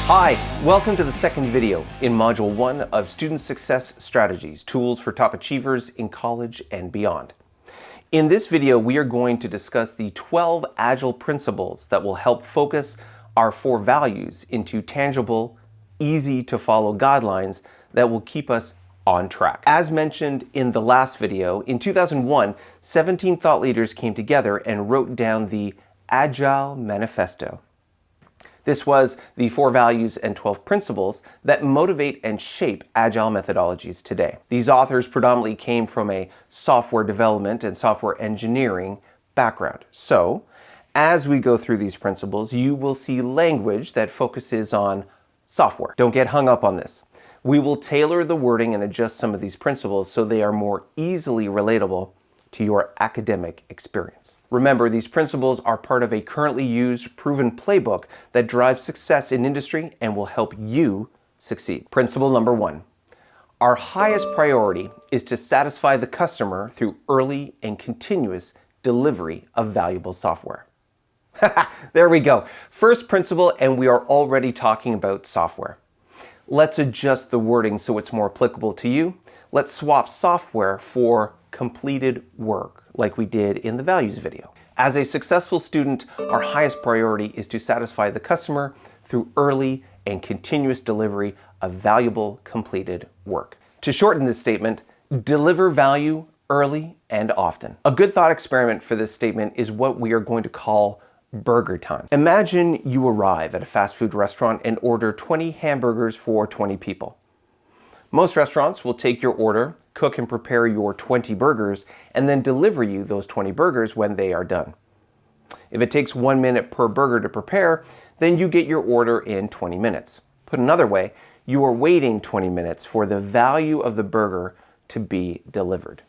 Hi, welcome to the second video in Module 1 of Student Success Strategies, Tools for Top Achievers in College and Beyond. In this video, we are going to discuss the 12 Agile principles that will help focus our 4 values into tangible, easy-to-follow guidelines that will keep us on track. As mentioned in the last video, in 2001, 17 thought leaders came together and wrote down the Agile Manifesto. This was the 4 values and 12 principles that motivate and shape Agile methodologies today. These authors predominantly came from a software development and software engineering background. So, as we go through these principles, you will see language that focuses on software. Don't get hung up on this. We will tailor the wording and adjust some of these principles so they are more easily relatable to your academic experience. Remember, these principles are part of a currently used, proven playbook that drives success in industry and will help you succeed. Principle number 1. Our highest priority is to satisfy the customer through early and continuous delivery of valuable software. There we go. First principle, and we are already talking about software. Let's adjust the wording so it's more applicable to you. Let's swap software for completed work, like we did in the values video. As a successful student, our highest priority is to satisfy the customer through early and continuous delivery of valuable completed work. To shorten this statement, deliver value early and often. A good thought experiment for this statement is what we are going to call burger time. Imagine you arrive at a fast food restaurant and order 20 hamburgers for 20 people. Most restaurants will take your order, cook and prepare your 20 burgers, and then deliver you those 20 burgers when they are done. If it takes 1 minute per burger to prepare, then you get your order in 20 minutes. Put another way, you are waiting 20 minutes for the value of the burger to be delivered.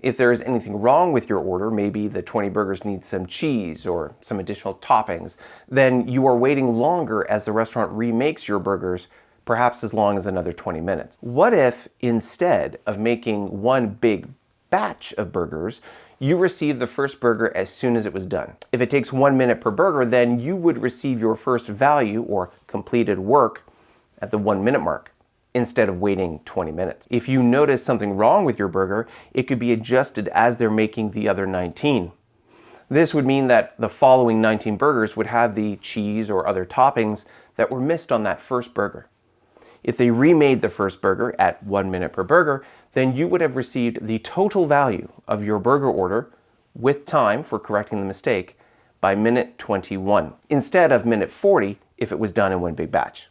If there is anything wrong with your order, maybe the 20 burgers need some cheese or some additional toppings, then you are waiting longer as the restaurant remakes your burgers, perhaps as long as another 20 minutes. What if instead of making one big batch of burgers, you receive the first burger as soon as it was done? If it takes 1 minute per burger, then you would receive your first value or completed work at the 1 minute mark, instead of waiting 20 minutes. If you notice something wrong with your burger, it could be adjusted as they're making the other 19. This would mean that the following 19 burgers would have the cheese or other toppings that were missed on that first burger. If they remade the first burger at 1 minute per burger, then you would have received the total value of your burger order with time for correcting the mistake by minute 21, instead of minute 40 if it was done in one big batch.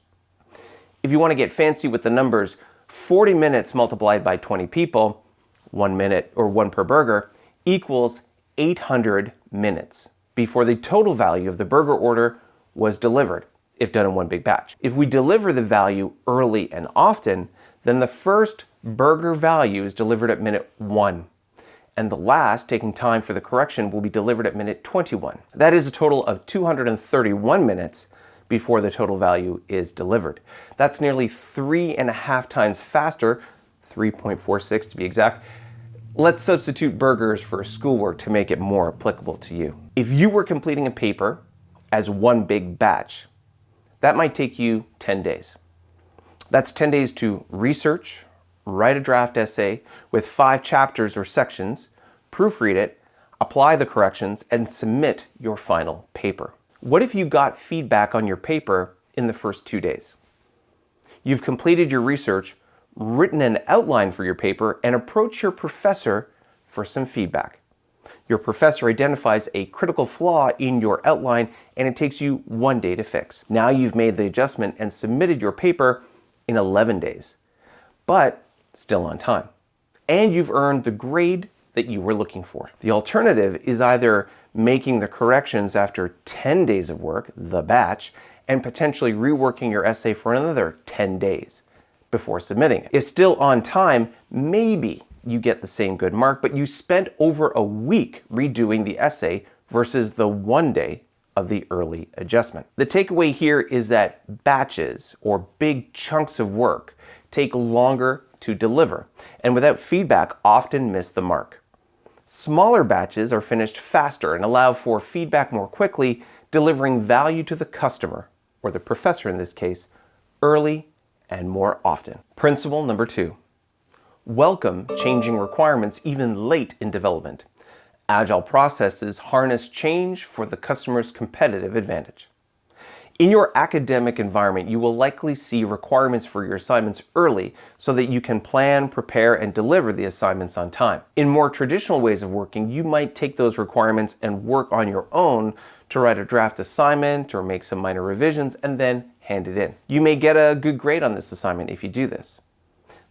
If you want to get fancy with the numbers, 40 minutes multiplied by 20 people, 1 minute or 1 per burger, equals 800 minutes before the total value of the burger order was delivered, if done in one big batch. If we deliver the value early and often, then the first burger value is delivered at minute 1, and the last, taking time for the correction, will be delivered at minute 21. That is a total of 231 minutes before the total value is delivered. That's nearly 3.5 times faster, 3.46 to be exact. Let's substitute burgers for schoolwork to make it more applicable to you. If you were completing a paper as one big batch, that might take you 10 days. That's 10 days to research, write a draft essay with 5 chapters or sections, proofread it, apply the corrections, and submit your final paper. What if you got feedback on your paper in the first 2 days? You've completed your research, written an outline for your paper, and approach your professor for some feedback. Your professor identifies a critical flaw in your outline, and it takes you 1 day to fix. Now you've made the adjustment and submitted your paper in 11 days, but still on time. And you've earned the grade that you were looking for. The alternative is either making the corrections after 10 days of work, the batch, and potentially reworking your essay for another 10 days before submitting it. If still on time, maybe you get the same good mark, but you spent over a week redoing the essay versus the 1 day of the early adjustment. The takeaway here is that batches or big chunks of work take longer to deliver, and without feedback often miss the mark. Smaller batches are finished faster and allow for feedback more quickly, delivering value to the customer or the professor in this case, early and more often. Principle number 2. Welcome changing requirements even late in development. Agile processes harness change for the customer's competitive advantage. In your academic environment, you will likely see requirements for your assignments early so that you can plan, prepare, and deliver the assignments on time. In more traditional ways of working, you might take those requirements and work on your own to write a draft assignment or make some minor revisions and then hand it in. You may get a good grade on this assignment if you do this,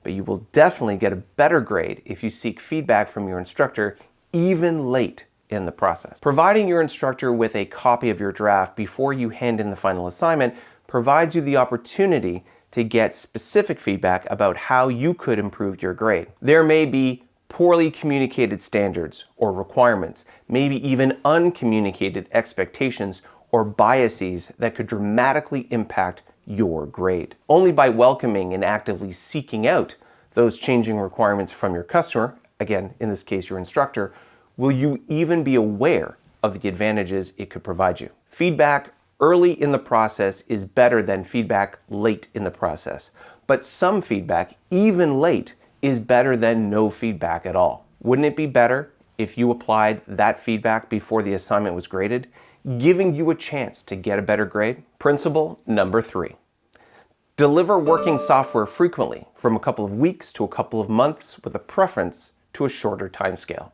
but you will definitely get a better grade if you seek feedback from your instructor even late in the process. Providing your instructor with a copy of your draft before you hand in the final assignment provides you the opportunity to get specific feedback about how you could improve your grade. There may be poorly communicated standards or requirements, maybe even uncommunicated expectations or biases that could dramatically impact your grade. Only by welcoming and actively seeking out those changing requirements from your customer, again, in this case, your instructor, will you even be aware of the advantages it could provide you. Feedback early in the process is better than feedback late in the process, but some feedback, even late, is better than no feedback at all. Wouldn't it be better if you applied that feedback before the assignment was graded, giving you a chance to get a better grade? Principle number 3. Deliver working software frequently, from a couple of weeks to a couple of months, with a preference to a shorter timescale.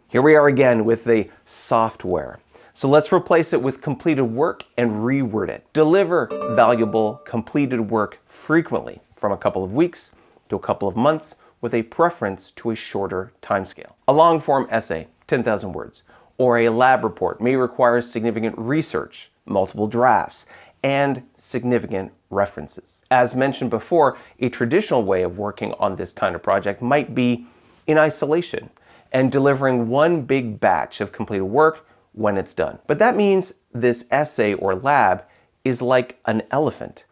Here we are again with the software. So let's replace it with completed work and reword it. Deliver valuable completed work frequently, from a couple of weeks to a couple of months, with a preference to a shorter timescale. A long-form essay, 10,000 words, or a lab report may require significant research, multiple drafts, and significant references. As mentioned before, a traditional way of working on this kind of project might be in isolation and delivering one big batch of completed work when it's done. But that means this essay or lab is like an elephant.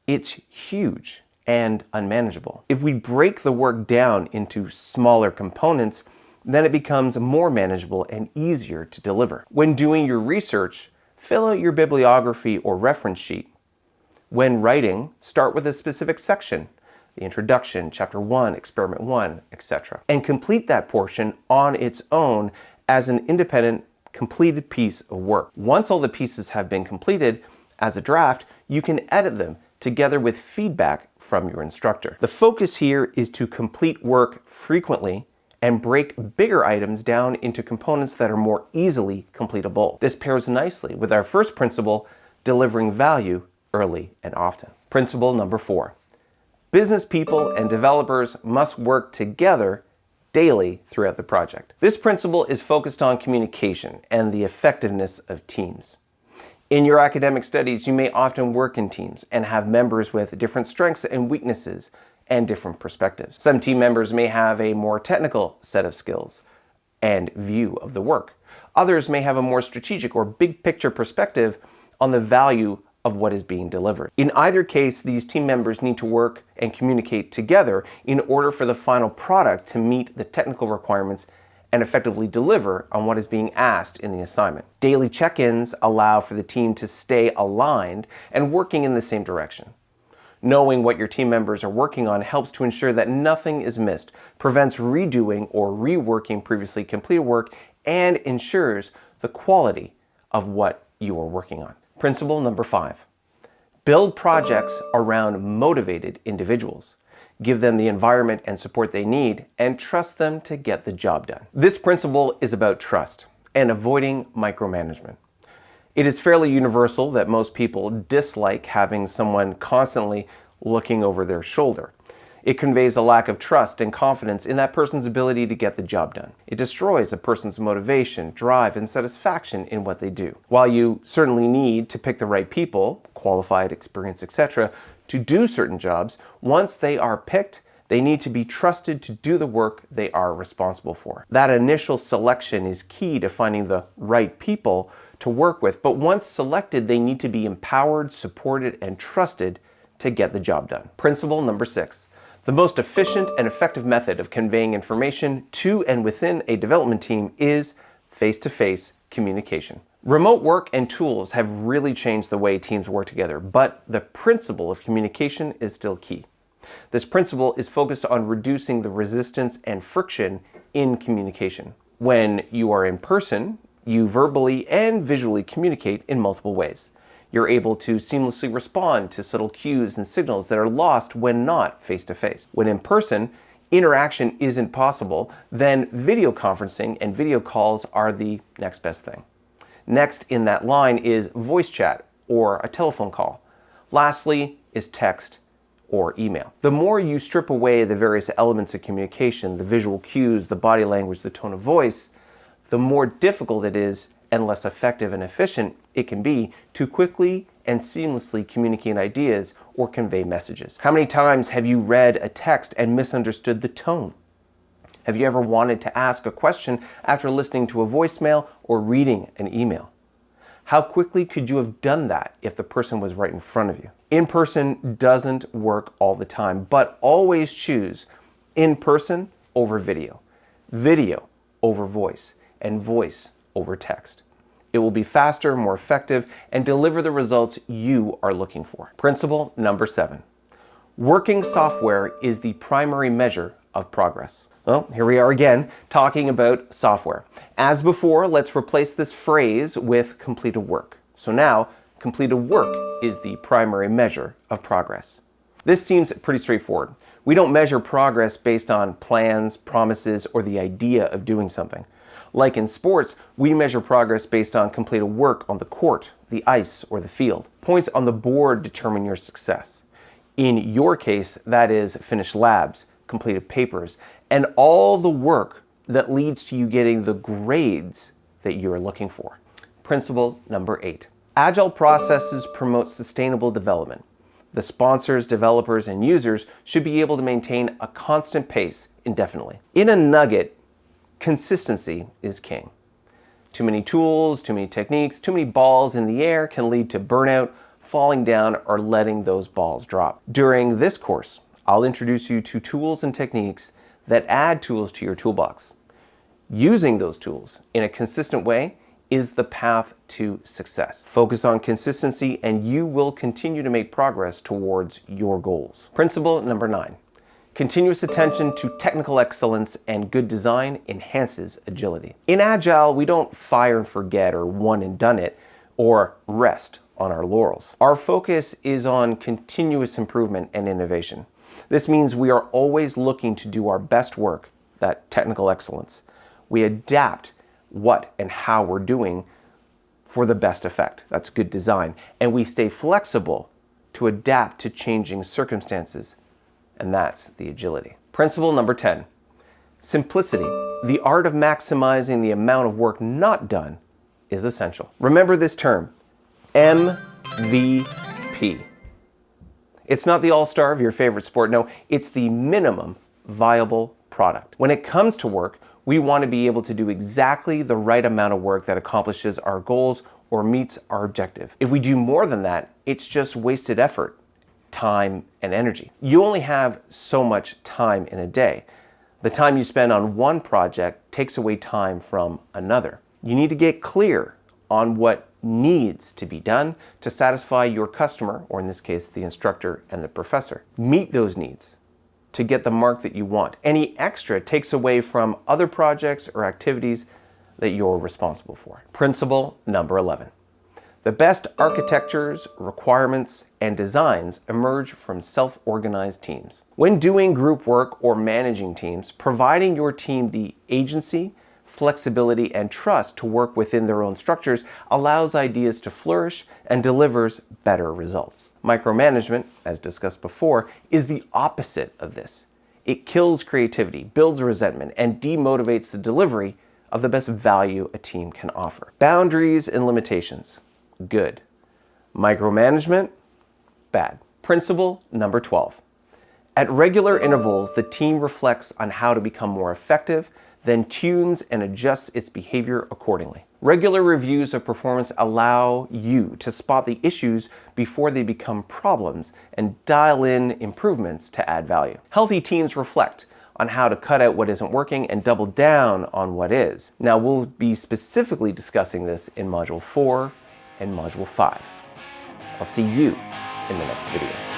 It's huge and unmanageable. If we break the work down into smaller components, then it becomes more manageable and easier to deliver. When doing your research, fill out your bibliography or reference sheet. When writing, start with a specific section, the introduction, chapter 1, experiment 1, etc. And complete that portion on its own as an independent, completed piece of work. Once all the pieces have been completed as a draft, you can edit them together with feedback from your instructor. The focus here is to complete work frequently and break bigger items down into components that are more easily completable. This pairs nicely with our first principle, delivering value early and often. Principle number 4. Business people and developers must work together daily throughout the project. This principle is focused on communication and the effectiveness of teams. In your academic studies, you may often work in teams and have members with different strengths and weaknesses and different perspectives. Some team members may have a more technical set of skills and view of the work. Others may have a more strategic or big picture perspective on the value of what is being delivered. In either case, these team members need to work and communicate together in order for the final product to meet the technical requirements and effectively deliver on what is being asked in the assignment. Daily check-ins allow for the team to stay aligned and working in the same direction. Knowing what your team members are working on helps to ensure that nothing is missed, prevents redoing or reworking previously completed work, and ensures the quality of what you are working on. Principle number 5. Build projects around motivated individuals. Give them the environment and support they need, and trust them to get the job done. This principle is about trust and avoiding micromanagement. It is fairly universal that most people dislike having someone constantly looking over their shoulder. It conveys a lack of trust and confidence in that person's ability to get the job done. It destroys a person's motivation, drive, and satisfaction in what they do. While you certainly need to pick the right people, qualified, experience, etc., to do certain jobs, once they are picked, they need to be trusted to do the work they are responsible for. That initial selection is key to finding the right people to work with, but once selected, they need to be empowered, supported, and trusted to get the job done. Principle number 6. The most efficient and effective method of conveying information to and within a development team is face-to-face communication. Remote work and tools have really changed the way teams work together, but the principle of communication is still key. This principle is focused on reducing the resistance and friction in communication. When you are in person, you verbally and visually communicate in multiple ways. You're able to seamlessly respond to subtle cues and signals that are lost when not face-to-face. When in person, interaction isn't possible, then video conferencing and video calls are the next best thing. Next in that line is voice chat or a telephone call. Lastly is text or email. The more you strip away the various elements of communication, the visual cues, the body language, the tone of voice, the more difficult it is and less effective and efficient it can be to quickly and seamlessly communicate ideas or convey messages. How many times have you read a text and misunderstood the tone? Have you ever wanted to ask a question after listening to a voicemail or reading an email? How quickly could you have done that if the person was right in front of you? In person doesn't work all the time, but always choose in person over video, video over voice, and voice over text. It will be faster, more effective, and deliver the results you are looking for. Principle number 7. Working software is the primary measure of progress. Well, here we are again, talking about software. As before, let's replace this phrase with completed work. So now, completed work is the primary measure of progress. This seems pretty straightforward. We don't measure progress based on plans, promises, or the idea of doing something. Like in sports, we measure progress based on completed work on the court, the ice, or the field. Points on the board determine your success. In your case, that is finished labs, completed papers, and all the work that leads to you getting the grades that you're looking for. Principle number 8. Agile processes promote sustainable development. The sponsors, developers, and users should be able to maintain a constant pace indefinitely. In a nugget, consistency is king. Too many tools, too many techniques, too many balls in the air can lead to burnout, falling down, or letting those balls drop. During this course, I'll introduce you to tools and techniques that add tools to your toolbox. Using those tools in a consistent way is the path to success. Focus on consistency and you will continue to make progress towards your goals. Principle number 9. Continuous attention to technical excellence and good design enhances agility. In Agile, we don't fire and forget or one and done it or rest on our laurels. Our focus is on continuous improvement and innovation. This means we are always looking to do our best work, that technical excellence. We adapt what and how we're doing for the best effect. That's good design. And we stay flexible to adapt to changing circumstances. And that's the agility. Principle number 10. Simplicity, the art of maximizing the amount of work not done, is essential. Remember this term, MVP. It's not the all-star of your favorite sport. No, it's the minimum viable product. When it comes to work, we want to be able to do exactly the right amount of work that accomplishes our goals or meets our objective. If we do more than that, it's just wasted effort, time, and energy. You only have so much time in a day. The time you spend on one project takes away time from another. You need to get clear on what needs to be done to satisfy your customer, or in this case, the instructor and the professor. Meet those needs to get the mark that you want. Any extra takes away from other projects or activities that you're responsible for. Principle number 11. The best architectures, requirements, and designs emerge from self-organized teams. When doing group work or managing teams, providing your team the agency, flexibility, and trust to work within their own structures allows ideas to flourish and delivers better results. Micromanagement, as discussed before, is the opposite of this. It kills creativity, builds resentment, and demotivates the delivery of the best value a team can offer. Boundaries and limitations, good. Micromanagement, bad. Principle number 12. At regular intervals, the team reflects on how to become more effective, then tunes and adjusts its behavior accordingly. Regular reviews of performance allow you to spot the issues before they become problems and dial in improvements to add value. Healthy teams reflect on how to cut out what isn't working and double down on what is. Now, we'll be specifically discussing this in Module 4 and Module 5. I'll see you in the next video.